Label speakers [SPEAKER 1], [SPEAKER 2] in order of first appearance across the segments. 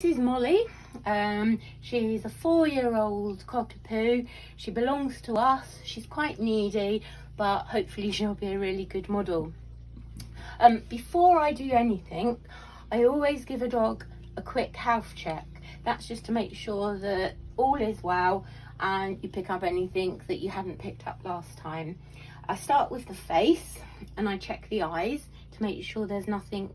[SPEAKER 1] This is Molly. She's a 4-year-old cockapoo. She belongs to us. She's quite needy, but hopefully she'll be a really good model. Before I do anything, I always give a dog a quick health check. That's just to make sure that all is well and you pick up anything that you hadn't picked up last time. I start with the face and I check the eyes to make sure there's nothing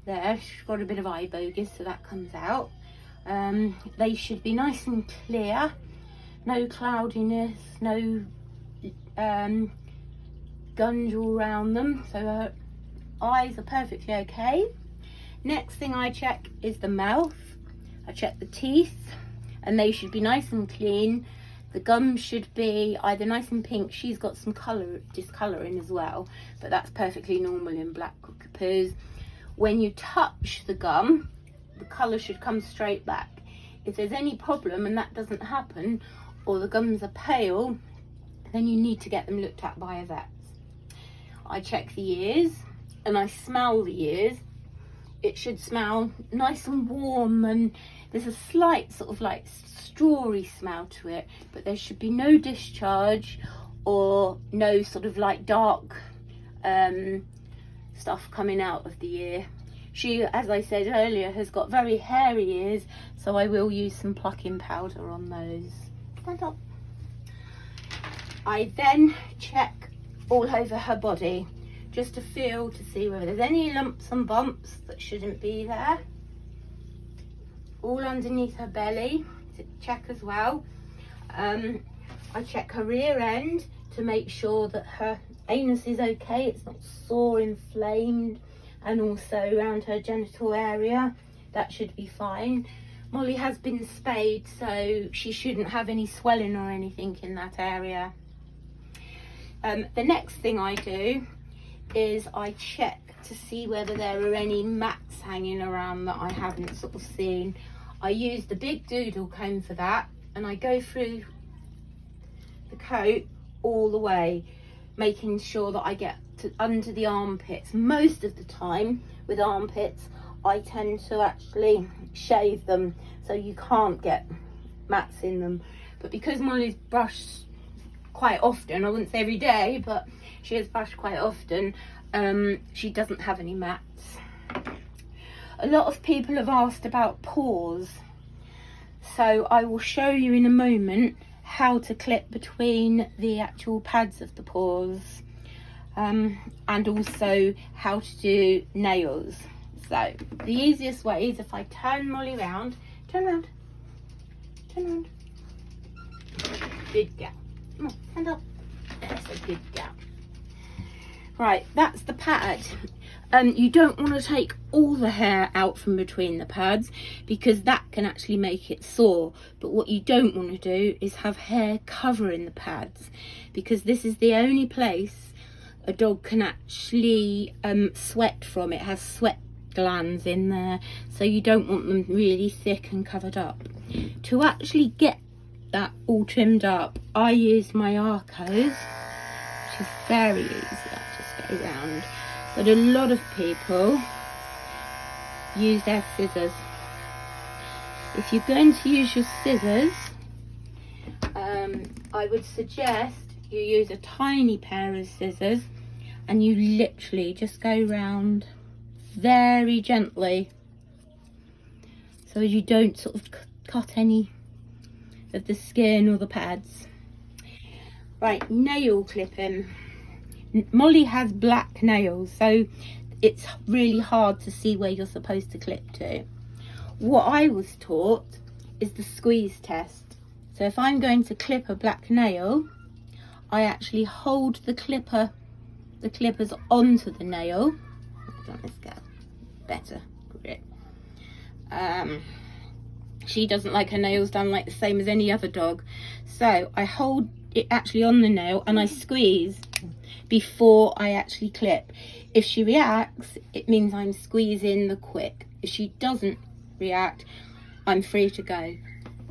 [SPEAKER 1] there. She's got a bit of eye bogus, so that comes out. They should be nice and clear, no cloudiness, no gunge all around them, so her eyes are perfectly okay. Next thing I check is the mouth. I check the teeth and they should be nice and clean. The gums should be either nice and pink. She's got some discolouring as well, but that's perfectly normal in black cockapoos. When you touch the gum, the colour should come straight back. If there's any problem and that doesn't happen, or the gums are pale, then you need to get them looked at by a vet. I check the ears and I smell the ears. It should smell nice and warm, and there's a slight sort of like strawy smell to it, but there should be no discharge or no sort of like dark stuff coming out of the ear. She, as I said earlier, has got very hairy ears, so I will use some plucking powder on those. Stand up. I then check all over her body just to feel, to see whether there's any lumps and bumps that shouldn't be there. All underneath her belly to check as well. I check her rear end to make sure that her anus is okay, it's not sore, inflamed, and also around her genital area. That should be fine. Molly has been spayed, so she shouldn't have any swelling or anything in that area. The next thing I do is I check to see whether there are any mats hanging around that I haven't sort of seen. I use the big doodle comb for that, and I go through the coat all the way, making sure that I get to under the armpits. Most of the time with armpits I tend to actually shave them so you can't get mats in them, but because Molly's brushed quite often, I wouldn't say every day, but she is brushed quite often, she doesn't have any mats. A lot of people have asked about paws, so I will show you in a moment how to clip between the actual pads of the paws, and also how to do nails. So the easiest way is if I turn Molly round, turn round, good girl, come on, stand up, that's a good girl. Right, that's the pad. You don't want to take all the hair out from between the pads because that can actually make it sore, but what you don't want to do is have hair covering the pads, because this is the only place a dog can actually sweat from. It has sweat glands in there, so you don't want them really thick and covered up. To actually get that all trimmed up, I use my Arcos, which is very easy. I just go round. But a lot of people use their scissors. If you're going to use your scissors, I would suggest you use a tiny pair of scissors and you literally just go round very gently so you don't sort of cut any of the skin or the pads. Right, nail clipping. Molly has black nails, so it's really hard to see where you're supposed to clip to. What I was taught is the squeeze test. So if I'm going to clip a black nail, I actually hold the clippers onto the nail. Let's go better grip. She doesn't like her nails done like the same as any other dog, so I hold it actually on the nail and I squeeze before I actually clip. If she reacts, it means I'm squeezing the quick. If she doesn't react, I'm free to go.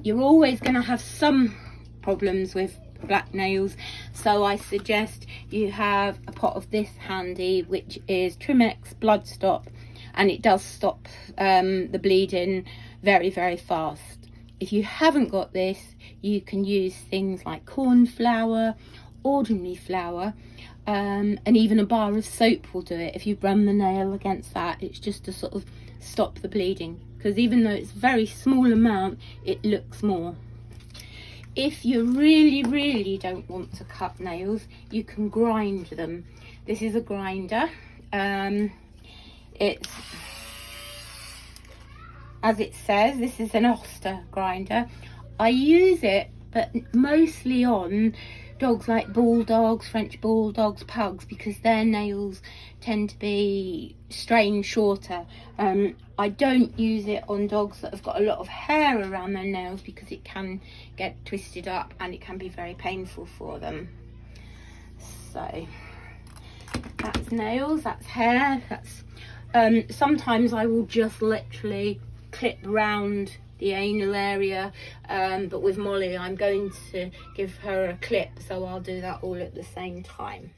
[SPEAKER 1] You're always going to have some problems with black nails, so I suggest you have a pot of this handy, which is Trimx Blood Stop, and it does stop the bleeding very, very fast. If you haven't got this, you can use things like corn flour, ordinary flour, and even a bar of soap will do it. If you run the nail against that, it's just to sort of stop the bleeding, because even though it's a very small amount, it looks more. If you really, really don't want to cut nails, you can grind them. This is a grinder. It's, as it says, this is an Oster grinder. I use it, but mostly on dogs like bulldogs, French bulldogs, pugs, because their nails tend to be strained shorter. I don't use it on dogs that have got a lot of hair around their nails, because it can get twisted up and it can be very painful for them. So that's nails, that's hair, that's sometimes I will just literally clip round the anal area, but with Molly I'm going to give her a clip, so I'll do that all at the same time.